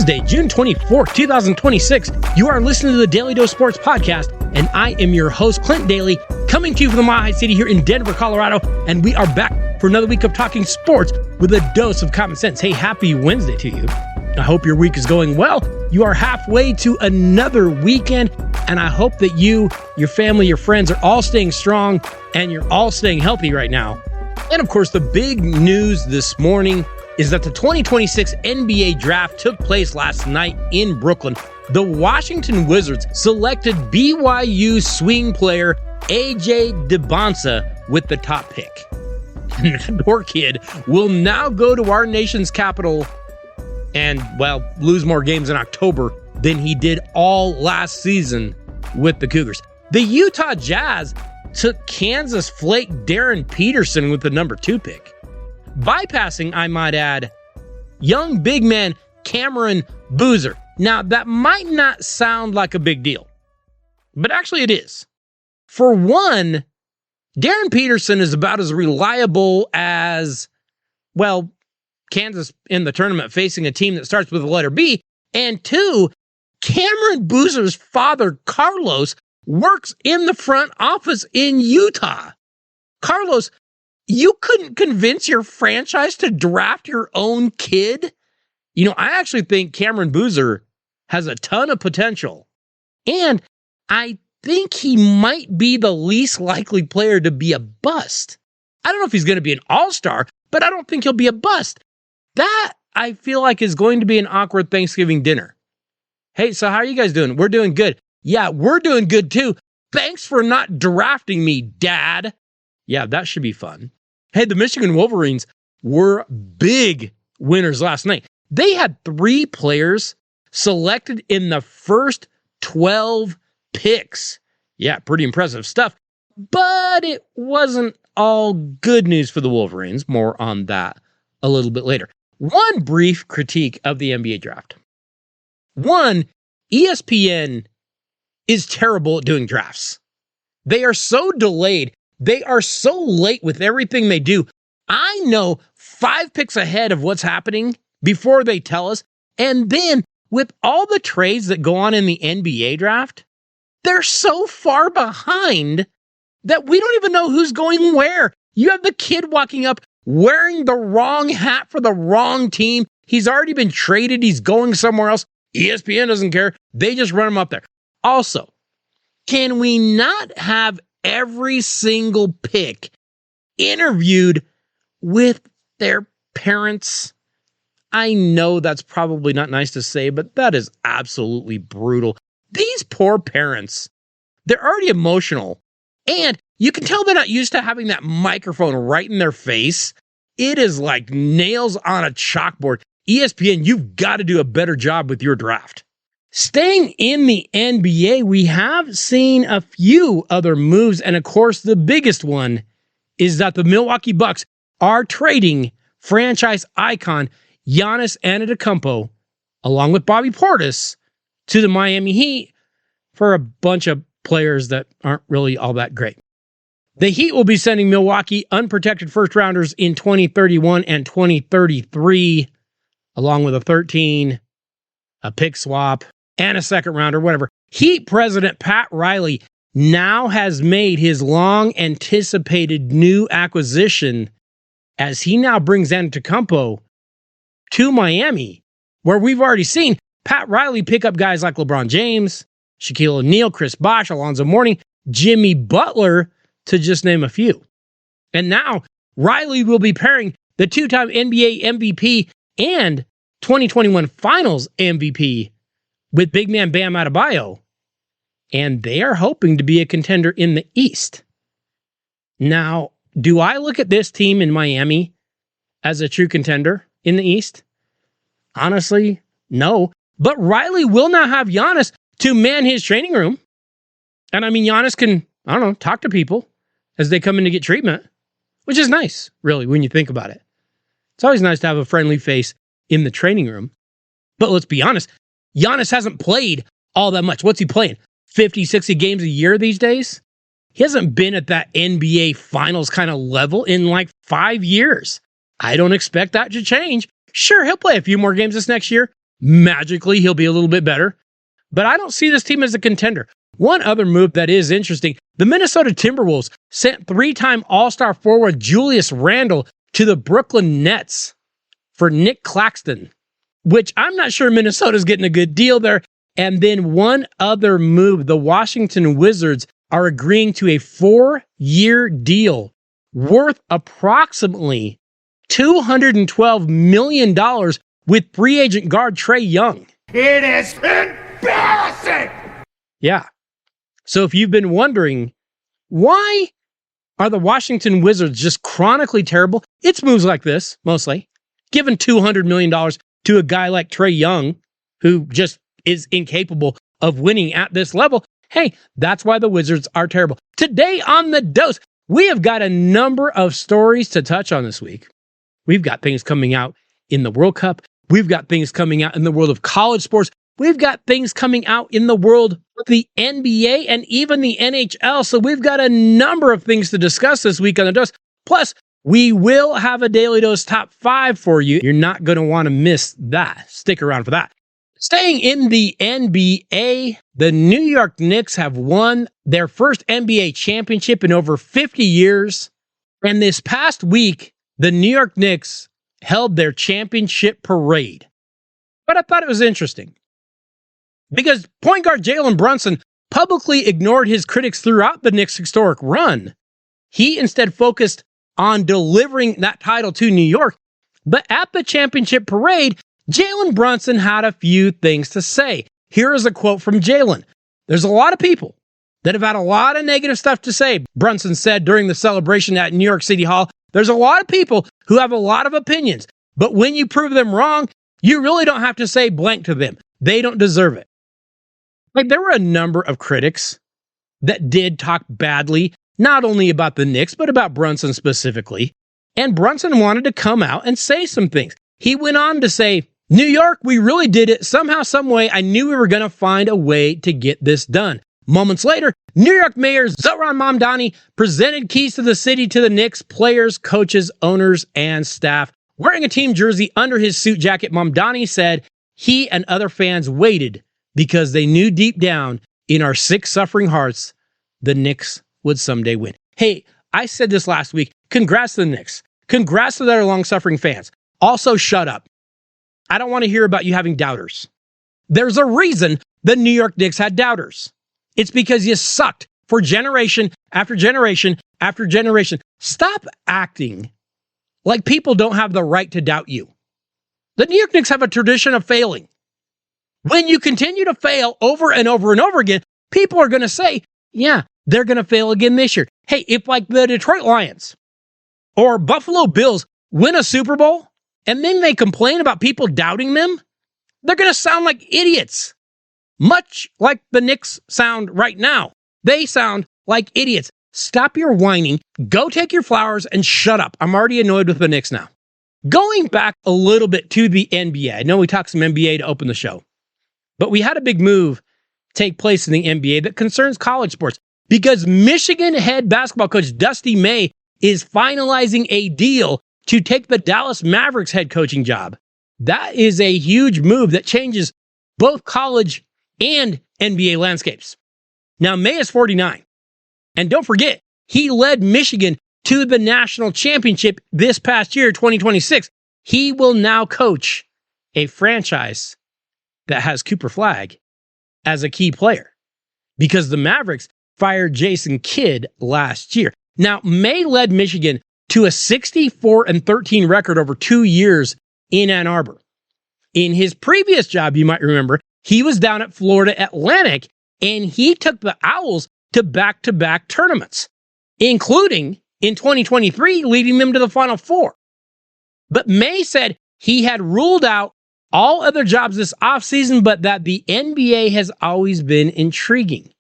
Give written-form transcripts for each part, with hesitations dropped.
Wednesday, June 24th, 2026. You are listening to the Daly Dose Sports Podcast, and I am your host, Clint Daly, coming to you from the Mile High City here in Denver, Colorado, and we are back for another week of talking sports with a dose of common sense. Hey, happy Wednesday to you. I hope your week is going well. You are halfway to another weekend, and I hope that you, your family, your friends are all staying strong, and you're all staying healthy right now. And of course, the big news this morning is that the 2026 NBA draft took place last night in Brooklyn. The Washington Wizards selected BYU swing player A.J. Debonsa with the top pick. And that poor kid will now go to our nation's capital and, well, lose more games in October than he did all last season with the Cougars. The Utah Jazz took Kansas flake Darren Peterson with the number 2 pick, bypassing, I might add, young big man Cameron Boozer. Now, that might not sound like a big deal, but actually it is. For one, Darren Peterson is about as reliable as, well, Kansas in the tournament facing a team that starts with the letter B. And two, Cameron Boozer's father, Carlos, works in the front office in Utah. Carlos, you couldn't convince your franchise to draft your own kid? You know, I actually think Cameron Boozer has a ton of potential. And I think he might be the least likely player to be a bust. I don't know if he's going to be an all-star, but I don't think he'll be a bust. That, I feel like, is going to be an awkward Thanksgiving dinner. Hey, so how are you guys doing? We're doing good. Yeah, we're doing good too. Thanks for not drafting me, Dad. Yeah, that should be fun. Hey, the Michigan Wolverines were big winners last night. They had 3 players selected in the first 12 picks. Yeah, pretty impressive stuff. But it wasn't all good news for the Wolverines. More on that a little bit later. One brief critique of the NBA draft. One, ESPN is terrible at doing drafts. They are so delayed. They are so late with everything they do. I know 5 picks ahead of what's happening before they tell us. And then with all the trades that go on in the NBA draft, they're so far behind that we don't even know who's going where. You have the kid walking up wearing the wrong hat for the wrong team. He's already been traded. He's going somewhere else. ESPN doesn't care. They just run him up there. Also, can we not have every single pick interviewed with their parents? I know that's probably not nice to say, but that is absolutely brutal. These poor parents, they're already emotional. And you can tell they're not used to having that microphone right in their face. It is like nails on a chalkboard. ESPN, you've got to do a better job with your draft. Staying in the NBA, we have seen a few other moves, and of course, the biggest one is that the Milwaukee Bucks are trading franchise icon Giannis Antetokounmpo, along with Bobby Portis, to the Miami Heat for a bunch of players that aren't really all that great. The Heat will be sending Milwaukee unprotected first-rounders in 2031 and 2033, along with a 13, a pick swap, and a second-rounder, whatever. Heat president Pat Riley now has made his long-anticipated new acquisition as he now brings Antetokounmpo to Miami, where we've already seen Pat Riley pick up guys like LeBron James, Shaquille O'Neal, Chris Bosh, Alonzo Mourning, Jimmy Butler, to just name a few. And now Riley will be pairing the 2-time NBA MVP and 2021 Finals MVP with big man Bam Adebayo. And they are hoping to be a contender in the East. Now, do I look at this team in Miami as a true contender in the East? Honestly, no. But Riley will now have Giannis to man his training room. And I mean, Giannis can, I don't know, talk to people as they come in to get treatment, which is nice, really, when you think about it. It's always nice to have a friendly face in the training room. But let's be honest, Giannis hasn't played all that much. What's he playing? 50, 60 games a year these days? He hasn't been at that NBA Finals kind of level in like 5 years. I don't expect that to change. Sure, he'll play a few more games this next year, magically he'll be a little bit better. But I don't see this team as a contender. One other move that is interesting, the Minnesota Timberwolves sent 3-time All-Star forward Julius Randle to the Brooklyn Nets for Nick Claxton, which I'm not sure Minnesota's getting a good deal there. And then one other move, the Washington Wizards are agreeing to a 4-year deal worth approximately $212 million with free agent guard Trae Young. It is embarrassing! Yeah. So if you've been wondering, why are the Washington Wizards just chronically terrible? It's moves like this, mostly. Giving $200 million to a guy like Trae Young, who just is incapable of winning at this level. Hey, that's why the Wizards are terrible. Today on The Dose, we have got a number of stories to touch on this week. We've got things coming out in the World Cup. We've got things coming out in the world of college sports. We've got things coming out in the world of the NBA and even the NHL. So we've got a number of things to discuss this week on The Dose. Plus, we will have a Daily Dose top 5 for you. You're not going to want to miss that. Stick around for that. Staying in the NBA, the New York Knicks have won their first NBA championship in over 50 years. And this past week, the New York Knicks held their championship parade. But I thought it was interesting because point guard Jalen Brunson publicly ignored his critics throughout the Knicks' historic run. He instead focused on delivering that title to New York. But at the championship parade, Jalen Brunson had a few things to say. Here is a quote from Jalen. There's a lot of people that have had a lot of negative stuff to say, Brunson said during the celebration at New York City Hall. There's a lot of people who have a lot of opinions, but when you prove them wrong, you really don't have to say blank to them. They don't deserve it. Like, there were a number of critics that did talk badly, not only about the Knicks, but about Brunson specifically. And Brunson wanted to come out and say some things. He went on to say, New York, we really did it. Somehow, some way, I knew we were going to find a way to get this done. Moments later, New York Mayor Zohran Mamdani presented keys to the city to the Knicks players, coaches, owners, and staff. Wearing a team jersey under his suit jacket, Mamdani said he and other fans waited because they knew deep down in our sick, suffering hearts, the Knicks would someday win. Hey, I said this last week. Congrats to the Knicks. Congrats to their long-suffering fans. Also, shut up. I don't want to hear about you having doubters. There's a reason the New York Knicks had doubters. It's because you sucked for generation after generation after generation. Stop acting like people don't have the right to doubt you. The New York Knicks have a tradition of failing. When you continue to fail over and over and over again, people are going to say, yeah, they're going to fail again this year. Hey, if like the Detroit Lions or Buffalo Bills win a Super Bowl and then they complain about people doubting them, they're going to sound like idiots. Much like the Knicks sound right now. They sound like idiots. Stop your whining, go take your flowers, and shut up. I'm already annoyed with the Knicks now. Going back a little bit to the NBA. I know we talked some NBA to open the show, but we had a big move take place in the NBA that concerns college sports because Michigan head basketball coach Dusty May is finalizing a deal to take the Dallas Mavericks head coaching job. That is a huge move that changes both college and NBA landscapes. Now, May is 49. And don't forget, he led Michigan to the national championship this past year, 2026. He will now coach a franchise that has Cooper Flagg as a key player because the Mavericks fired Jason Kidd last year. Now, May led Michigan to a 64-13 record over 2 years in Ann Arbor. In his previous job, you might remember, he was down at Florida Atlantic, and he took the Owls to back-to-back tournaments, including in 2023, leading them to the Final Four. But May said he had ruled out all other jobs this offseason, but that the NBA has always been intriguing.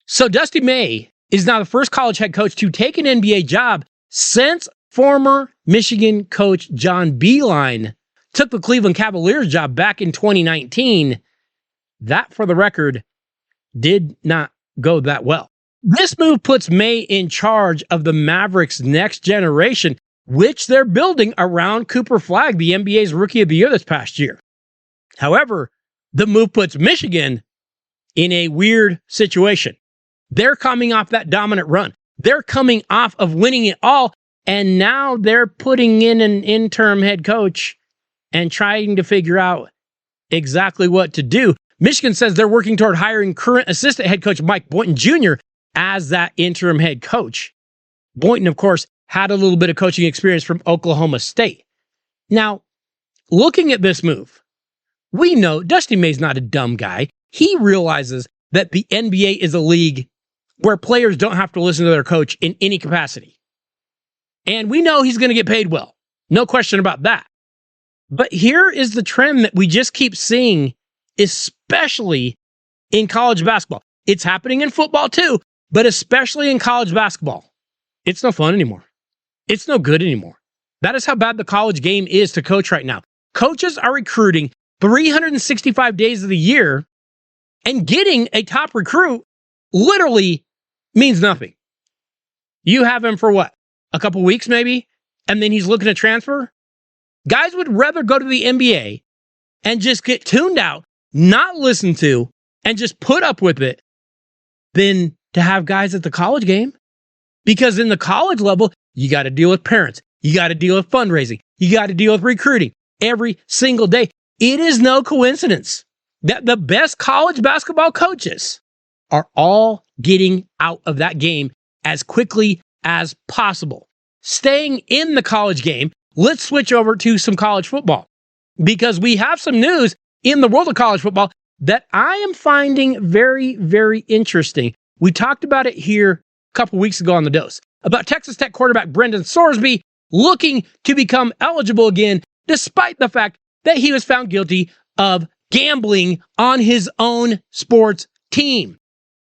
So Dusty May is now the first college head coach to take an NBA job since former Michigan coach John Beilein took the Cleveland Cavaliers job back in 2019. That, for the record, did not go that well. This move puts May in charge of the Mavericks' next generation, which they're building around Cooper Flagg, the NBA's Rookie of the Year this past year. However, the move puts Michigan in a weird situation. They're coming off that dominant run. They're coming off of winning it all, and now they're putting in an interim head coach and trying to figure out exactly what to do. Michigan says they're working toward hiring current assistant head coach Mike Boynton Jr. as that interim head coach. Boynton, of course, had a little bit of coaching experience from Oklahoma State. Now, looking at this move, we know Dusty May's not a dumb guy. He realizes that the NBA is a league where players don't have to listen to their coach in any capacity. And we know he's going to get paid well. No question about that. But here is the trend that we just keep seeing, especially in college basketball. It's happening in football too, but especially in college basketball. It's no fun anymore. It's no good anymore. That is how bad the college game is to coach right now. Coaches are recruiting 365 days of the year, and getting a top recruit literally means nothing. You have him for what? A couple weeks maybe? And then he's looking to transfer? Guys would rather go to the NBA and just get tuned out, not listen to, and just put up with it than to have guys at the college game. Because in the college level, you got to deal with parents. You got to deal with fundraising. You got to deal with recruiting every single day. It is no coincidence that the best college basketball coaches are all getting out of that game as quickly as possible. Staying in the college game, let's switch over to some college football, because we have some news in the world of college football that I am finding very, very interesting. We talked about it here a couple weeks ago on The Dose about Texas Tech quarterback Brendan Sorsby looking to become eligible again, despite the fact that he was found guilty of gambling on his own sports team.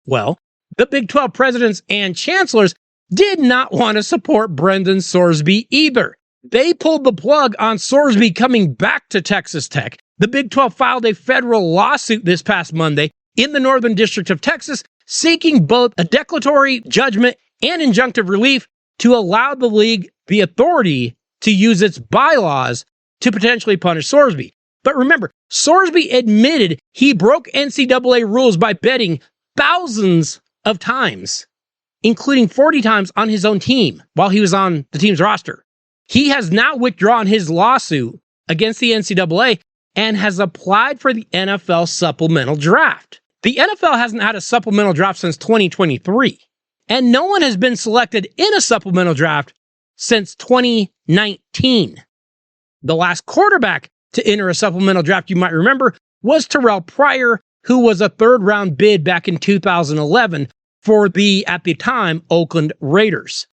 Well, the Big 12 presidents and chancellors did not want to support Brendan Sorsby either. They pulled the plug on Sorsby coming back to Texas Tech. The Big 12 filed a federal lawsuit this past Monday in the Northern District of Texas, seeking both a declaratory judgment and injunctive relief to allow the league the authority to use its bylaws to potentially punish Sorsby. But remember, Sorsby admitted he broke NCAA rules by betting thousands of times, including 40 times on his own team while he was on the team's roster. He has now withdrawn his lawsuit against the NCAA and has applied for the NFL supplemental draft. The NFL hasn't had a supplemental draft since 2023, and no one has been selected in a supplemental draft since 2019. The last quarterback to enter a supplemental draft, you might remember, was Terrell Pryor, who was a third-round bid back in 2011 for the, at the time, Oakland Raiders.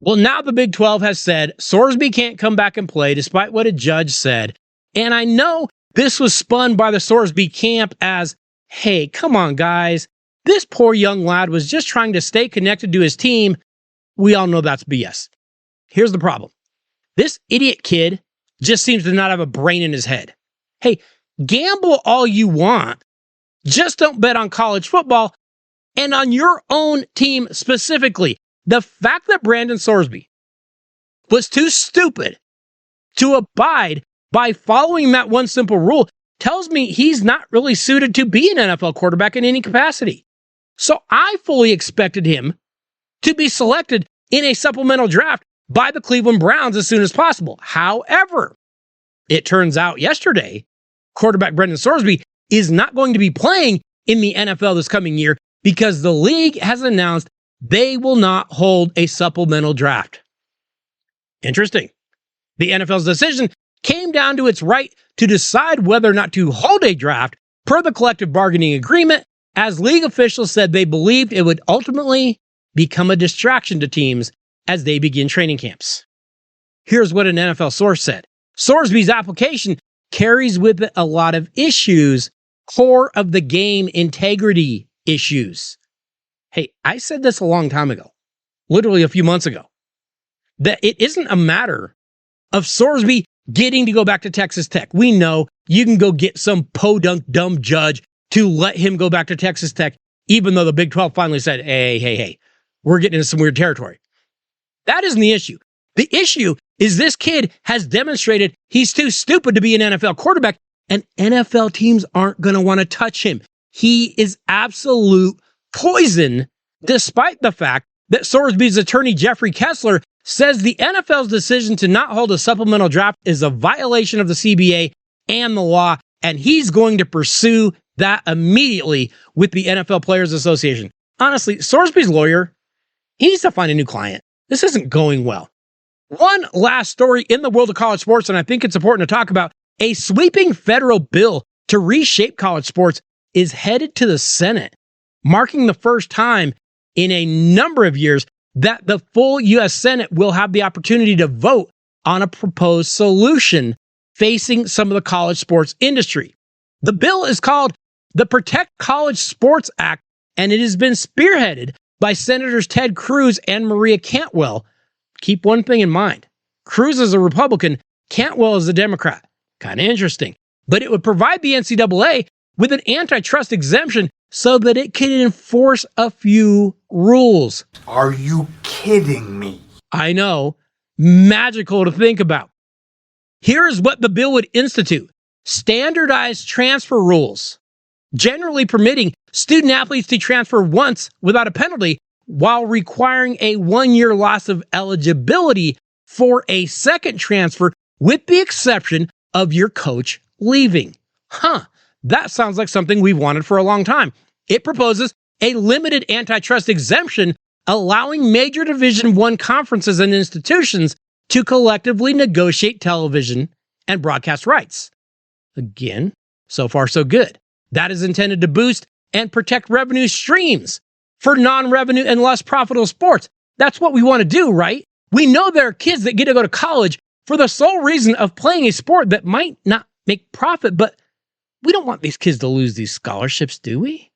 Well, now the Big 12 has said Sorsby can't come back and play despite what a judge said. And I know this was spun by the Sorsby camp as, hey, come on, guys. This poor young lad was just trying to stay connected to his team. We all know that's BS. Here's the problem. This idiot kid just seems to not have a brain in his head. Hey, gamble all you want. Just don't bet on college football and on your own team specifically. The fact that Brandon Sorsby was too stupid to abide by following that one simple rule tells me he's not really suited to be an NFL quarterback in any capacity. So I fully expected him to be selected in a supplemental draft by the Cleveland Browns as soon as possible. However, it turns out yesterday, quarterback Brendan Sorsby is not going to be playing in the NFL this coming year because the league has announced they will not hold a supplemental draft. Interesting. The NFL's decision came down to its right to decide whether or not to hold a draft per the collective bargaining agreement, as league officials said they believed it would ultimately become a distraction to teams as they begin training camps. Here's what an NFL source said. Sorsby's application carries with it a lot of issues, core of the game integrity issues. Hey, I said this a long time ago, literally a few months ago, that it isn't a matter of Sorsby getting to go back to Texas Tech. We know you can go get some podunk dumb judge to let him go back to Texas Tech, even though the Big 12 finally said, hey, we're getting into some weird territory. That isn't the issue. The issue is this kid has demonstrated he's too stupid to be an NFL quarterback, and NFL teams aren't going to want to touch him. He is absolute poison, despite the fact that Sorsby's attorney, Jeffrey Kessler, says the NFL's decision to not hold a supplemental draft is a violation of the CBA and the law, and he's going to pursue that immediately with the NFL Players Association. Honestly, Sorsby's lawyer, he needs to find a new client. This isn't going well. One last story in the world of college sports, and I think it's important to talk about. A sweeping federal bill to reshape college sports is headed to the Senate, marking the first time in a number of years that the full U.S. Senate will have the opportunity to vote on a proposed solution facing some of the college sports industry. The bill is called the Protect College Sports Act, and it has been spearheaded by Senators Ted Cruz and Maria Cantwell. Keep one thing in mind. Cruz is a Republican, Cantwell is a Democrat. Kind of interesting. But it would provide the NCAA with an antitrust exemption so that it can enforce a few rules. Are you kidding me? I know. Magical to think about. Here's what the bill would institute. Standardized transfer rules, generally permitting student athletes to transfer once without a penalty, while requiring a 1-year loss of eligibility for a second transfer, with the exception of your coach leaving. That sounds like something we've wanted for a long time. It proposes a limited antitrust exemption, allowing major Division I conferences and institutions to collectively negotiate television and broadcast rights. Again, so far so good. That is intended to boost and protect revenue streams for non-revenue and less profitable sports. That's what we want to do, right? We know there are kids that get to go to college for the sole reason of playing a sport that might not make profit, but we don't want these kids to lose these scholarships, do we?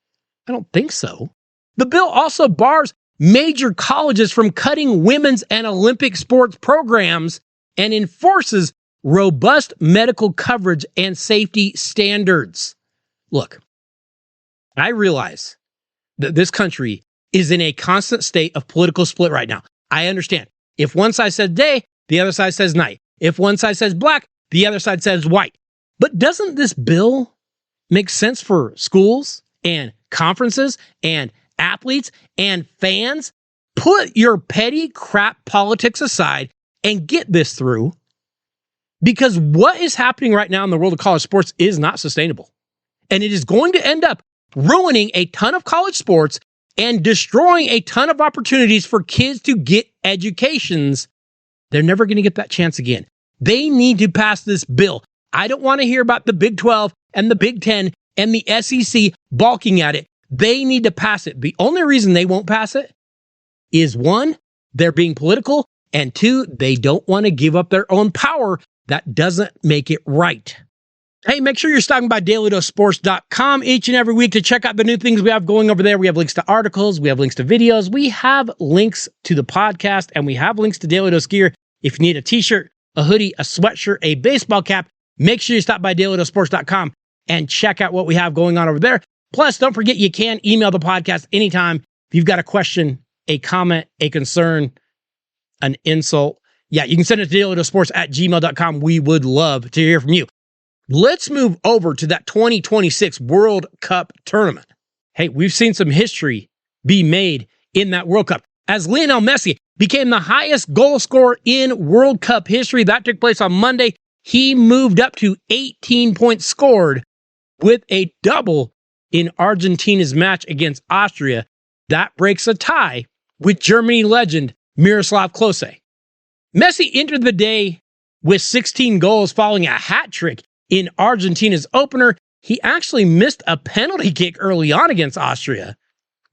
I don't think so. The bill also bars major colleges from cutting women's and Olympic sports programs and enforces robust medical coverage and safety standards. Look, I realize that this country is in a constant state of political split right now. I understand. If one side says day, the other side says night. If one side says black, the other side says white. But doesn't this bill make sense for schools and conferences and athletes and fans? Put your petty crap politics aside and get this through, because what is happening right now in the world of college sports is not sustainable. And it is going to end up ruining a ton of college sports and destroying a ton of opportunities for kids to get educations. They're never going to get that chance again. They need to pass this bill. I don't want to hear about the Big 12 and the Big 10 and the SEC balking at it. They need to pass it. The only reason they won't pass it is, one, they're being political, and two, they don't want to give up their own power. That doesn't make it right. Hey, make sure you're stopping by DailyDoseSports.com each and every week to check out the new things we have going over there. We have links to articles, we have links to videos, we have links to the podcast, and we have links to Daily Dose gear. If you need a t-shirt, a hoodie, a sweatshirt, a baseball cap, make sure you stop by DailyDoseSports.com and check out what we have going on over there. Plus, don't forget, you can email the podcast anytime if you've got a question, a comment, a concern, an insult. Yeah, you can send it to dailydosesports@gmail.com. We would love to hear from you. Let's move over to that 2026 World Cup tournament. Hey, we've seen some history be made in that World Cup, as Lionel Messi became the highest goal scorer in World Cup history. That took place on Monday. He moved up to 18 points scored with a double in Argentina's match against Austria. That breaks a tie with Germany legend Miroslav Klose. Messi entered the day with 16 goals following a hat trick in Argentina's opener. He actually missed a penalty kick early on against Austria.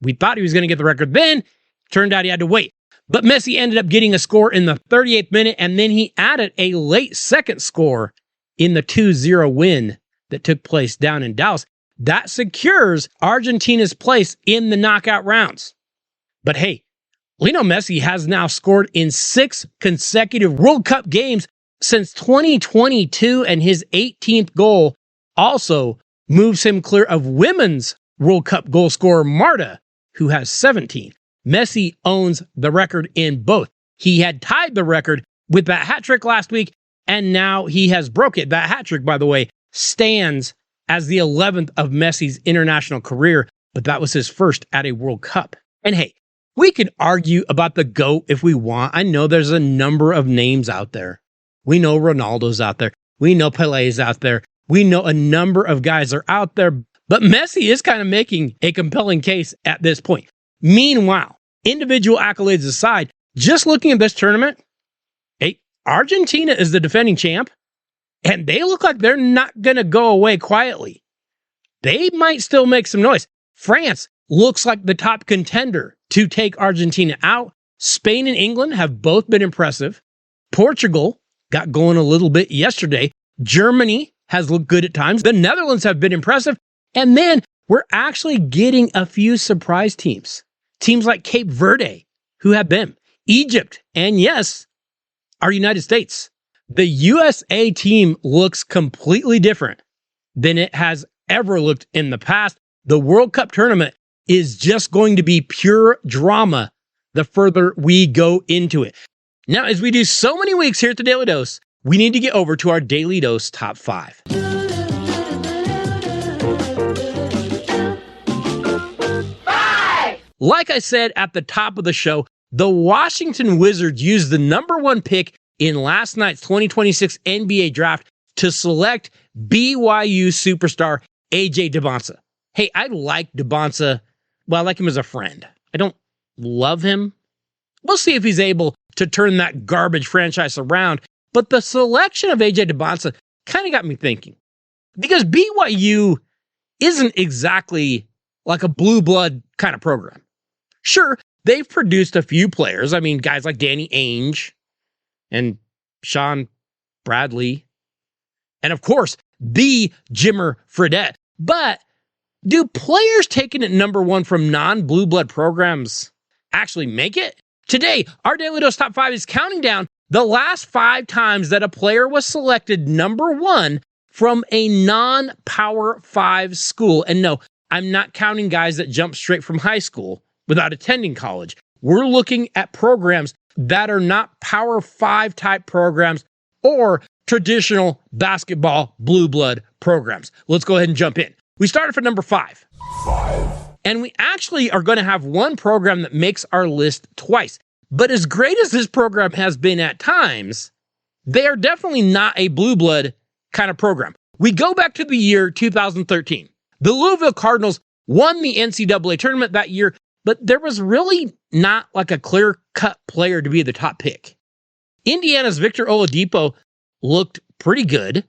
We thought he was going to get the record then. Turned out he had to wait. But Messi ended up getting a score in the 38th minute, and then he added a late second score in the 2-0 win that took place down in Dallas. That secures Argentina's place in the knockout rounds. But hey, Lionel Messi has now scored in 6 consecutive World Cup games since 2022, and his 18th goal also moves him clear of women's World Cup goal scorer Marta, who has 17. Messi owns the record in both. He had tied the record with that hat trick last week, and now he has broke it. That hat trick, by the way, stands as the 11th of Messi's international career, but that was his first at a World Cup. And hey, we can argue about the GOAT if we want. I know there's a number of names out there. We know Ronaldo's out there. We know Pele's out there. We know a number of guys are out there, but Messi is kind of making a compelling case at this point. Meanwhile, individual accolades aside, just looking at this tournament, Argentina is the defending champ, and they look like they're not going to go away quietly. They might still make some noise. France looks like the top contender to take Argentina out. Spain and England have both been impressive. Portugal got going a little bit yesterday. Germany has looked good at times. The Netherlands have been impressive. And then we're actually getting a few surprise teams. Teams like Cape Verde, who have them. Egypt, and yes, our United States. The USA team looks completely different than it has ever looked in the past. The World Cup tournament is just going to be pure drama the further we go into it. Now, as we do so many weeks here at the Daily Dose, we need to get over to our Daily Dose Top 5. Like I said at the top of the show, the Washington Wizards used the number 1 pick in last night's 2026 NBA draft to select BYU superstar AJ DeBonsa. Hey, I like DeBonsa. Well, I like him as a friend. I don't love him. We'll see if he's able to turn that garbage franchise around. But the selection of AJ DeBonsa kind of got me thinking. Because BYU isn't exactly like a blue blood kind of program. Sure, they've produced a few players. I mean, guys like Danny Ainge and Sean Bradley. And of course, the Jimmer Fredette. But do players taken at number 1 from non-blue blood programs actually make it? Today, our Daily Dose Top 5 is counting down the last 5 times that a player was selected number 1 from a non-Power 5 school. And no, I'm not counting guys that jump straight from high school without attending college. We're looking at programs that are not Power 5 type programs or traditional basketball blue blood programs. Let's go ahead and jump in. We started for number 5. And we actually are going to have one program that makes our list twice. But as great as this program has been at times, they are definitely not a blue blood kind of program. We go back to the year 2013. The Louisville Cardinals won the NCAA tournament that year, but there was really not like a clear-cut player to be the top pick. Indiana's Victor Oladipo looked pretty good.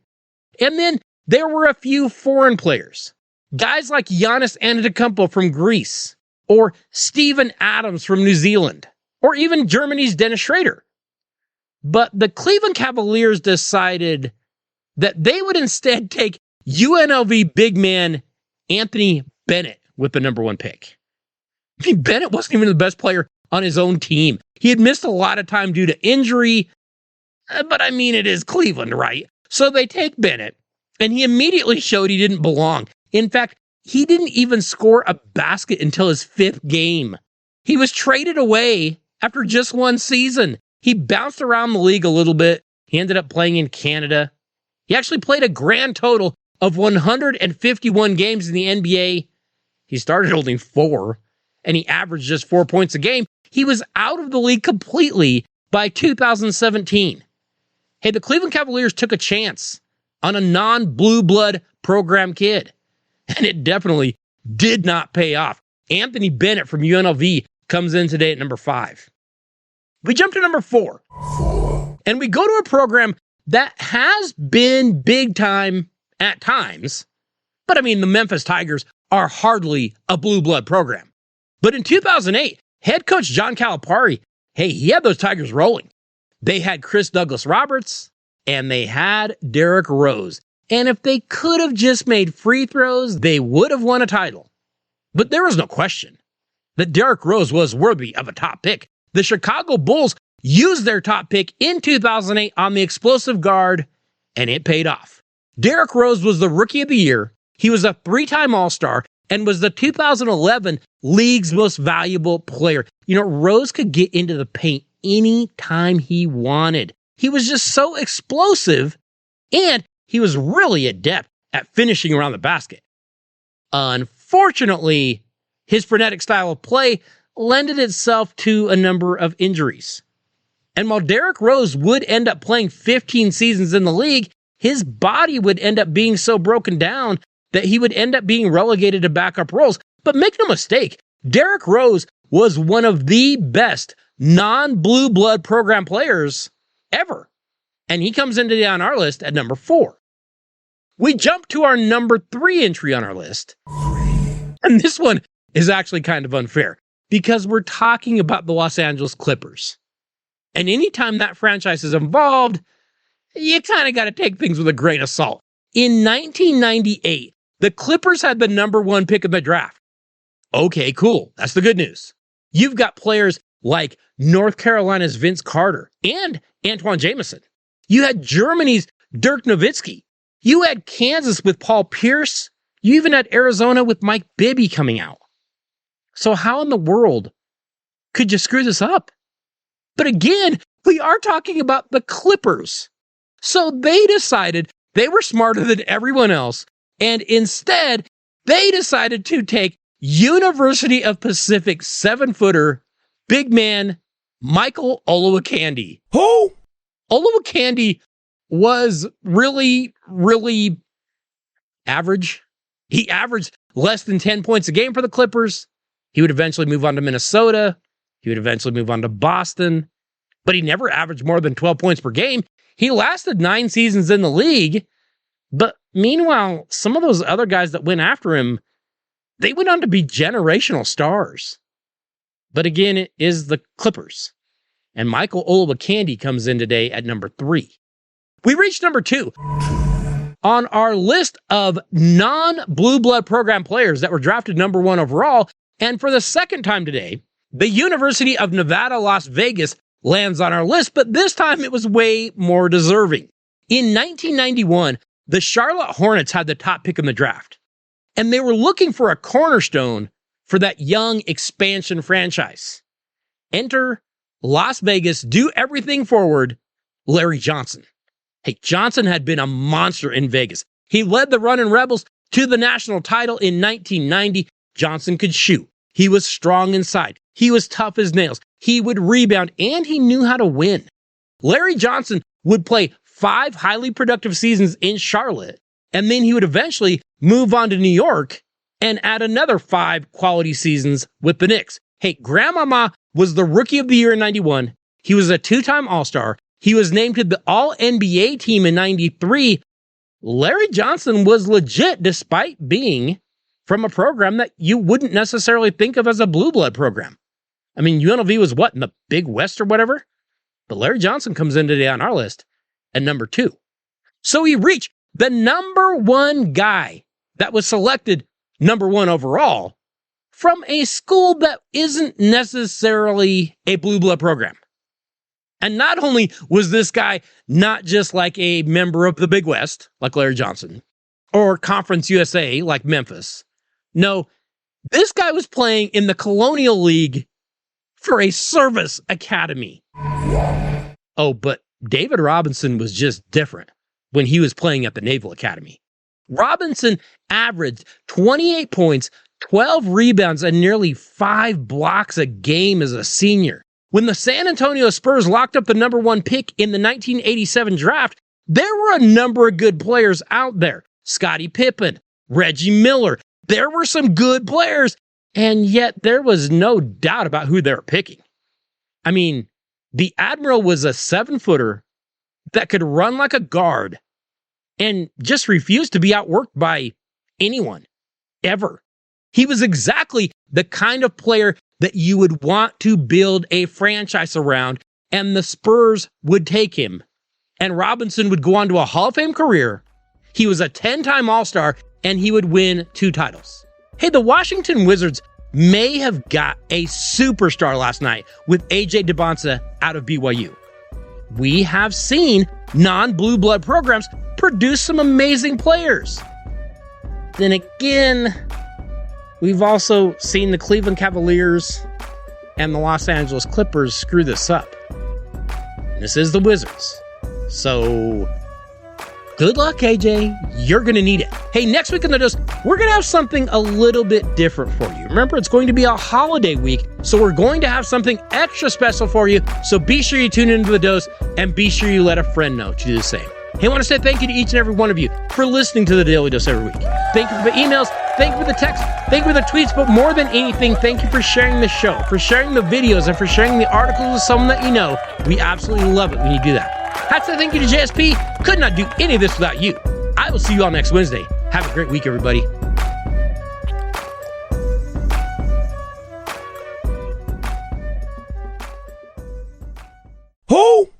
And then there were a few foreign players. Guys like Giannis Antetokounmpo from Greece, or Steven Adams from New Zealand, or even Germany's Dennis Schrader. But the Cleveland Cavaliers decided that they would instead take UNLV big man Anthony Bennett with the number 1 pick. I mean, Bennett wasn't even the best player on his own team. He had missed a lot of time due to injury, but I mean, it is Cleveland, right? So they take Bennett, and he immediately showed he didn't belong. In fact, he didn't even score a basket until his 5th game. He was traded away after just 1 season. He bounced around the league a little bit. He ended up playing in Canada. He actually played a grand total of 151 games in the NBA. He started holding 4, and he averaged just 4 points a game. He was out of the league completely by 2017. Hey, the Cleveland Cavaliers took a chance on a non-blue blood program kid, and it definitely did not pay off. Anthony Bennett from UNLV comes in today at number 5. We jump to number 4, and we go to a program that has been big time at times, but I mean, the Memphis Tigers are hardly a blue blood program. But in 2008, head coach John Calipari, hey, he had those Tigers rolling. They had Chris Douglas Roberts, and they had Derrick Rose. And if they could have just made free throws, they would have won a title. But there was no question that Derrick Rose was worthy of a top pick. The Chicago Bulls used their top pick in 2008 on the explosive guard, and it paid off. Derrick Rose was the Rookie of the Year. He was a 3-time All-Star and was the 2011 League's Most Valuable Player. You know, Rose could get into the paint anytime he wanted. He was just so explosive, and he was really adept at finishing around the basket. Unfortunately, his frenetic style of play lended itself to a number of injuries. And while Derrick Rose would end up playing 15 seasons in the league, his body would end up being so broken down that he would end up being relegated to backup roles. But make no mistake, Derrick Rose was one of the best non-blue blood program players ever. And he comes into on our list at number 4. We jump to our number 3 entry on our list. And this one is actually kind of unfair because we're talking about the Los Angeles Clippers. And anytime that franchise is involved, you kind of got to take things with a grain of salt. In 1998, the Clippers had the number 1 pick in the draft. Okay, cool. That's the good news. You've got players like North Carolina's Vince Carter and Antoine Jameson. You had Germany's Dirk Nowitzki. You had Kansas with Paul Pierce. You even had Arizona with Mike Bibby coming out. So how in the world could you screw this up? But again, we are talking about the Clippers. So they decided they were smarter than everyone else. And instead, they decided to take University of Pacific 7-footer big man Michael Olowokandi. Who? Olowokandi was really, really average. He averaged less than 10 points a game for the Clippers. He would eventually move on to Minnesota. He would eventually move on to Boston. But he never averaged more than 12 points per game. He lasted 9 seasons in the league. But meanwhile, some of those other guys that went after him, they went on to be generational stars. But again, it is the Clippers. And Michael Olowokandi comes in today at number 3. We reached number 2 on our list of non-blue blood program players that were drafted number 1 overall. And for the second time today, the University of Nevada, Las Vegas lands on our list, but this time it was way more deserving. In 1991, the Charlotte Hornets had the top pick in the draft, and they were looking for a cornerstone for that young expansion franchise. Enter Las Vegas, do everything forward, Larry Johnson. Hey, Johnson had been a monster in Vegas. He led the Runnin' Rebels to the national title in 1990. Johnson could shoot. He was strong inside. He was tough as nails. He would rebound, and he knew how to win. Larry Johnson would play 5 highly productive seasons in Charlotte, and then he would eventually move on to New York and add another 5 quality seasons with the Knicks. Hey, Grandmama was the Rookie of the Year in 91. He was a 2-time All-Star. He was named to the All-NBA team in 93. Larry Johnson was legit despite being from a program that you wouldn't necessarily think of as a blue blood program. I mean, UNLV was what, in the Big West or whatever? But Larry Johnson comes in today on our list at number 2. So we reach the number 1 guy that was selected number 1 overall from a school that isn't necessarily a blue blood program. And not only was this guy not just like a member of the Big West, like Larry Johnson, or Conference USA, like Memphis. No, this guy was playing in the Colonial League for a service academy. Oh, but David Robinson was just different when he was playing at the Naval Academy. Robinson averaged 28 points, 12 rebounds, and nearly 5 blocks a game as a senior. When the San Antonio Spurs locked up the number 1 pick in the 1987 draft, there were a number of good players out there. Scottie Pippen, Reggie Miller. There were some good players, and yet there was no doubt about who they were picking. I mean, the Admiral was a 7-footer that could run like a guard and just refused to be outworked by anyone, ever. He was exactly the kind of player that you would want to build a franchise around, and the Spurs would take him. And Robinson would go on to a Hall of Fame career. He was a 10-time All-Star, and he would win 2 titles. Hey, the Washington Wizards may have got a superstar last night with A.J. DeBonsa out of BYU. We have seen non-blue blood programs produce some amazing players. Then again, we've also seen the Cleveland Cavaliers and the Los Angeles Clippers screw this up. This is the Wizards. So Good luck, AJ. You're going to need it. Hey, next week on The Dose, we're going to have something a little bit different for you. Remember, it's going to be a holiday week, so we're going to have something extra special for you. So be sure you tune into The Dose and be sure you let a friend know to do the same. Hey, I want to say thank you to each and every one of you for listening to the Daily Dose every week. Thank you for the emails, thank you for the texts, thank you for the tweets, but more than anything, thank you for sharing the show, for sharing the videos, and for sharing the articles with someone that you know. We absolutely love it when you do that. Hats to thank you to JSP. Could not do any of this without you. I will see you all next Wednesday. Have a great week, everybody.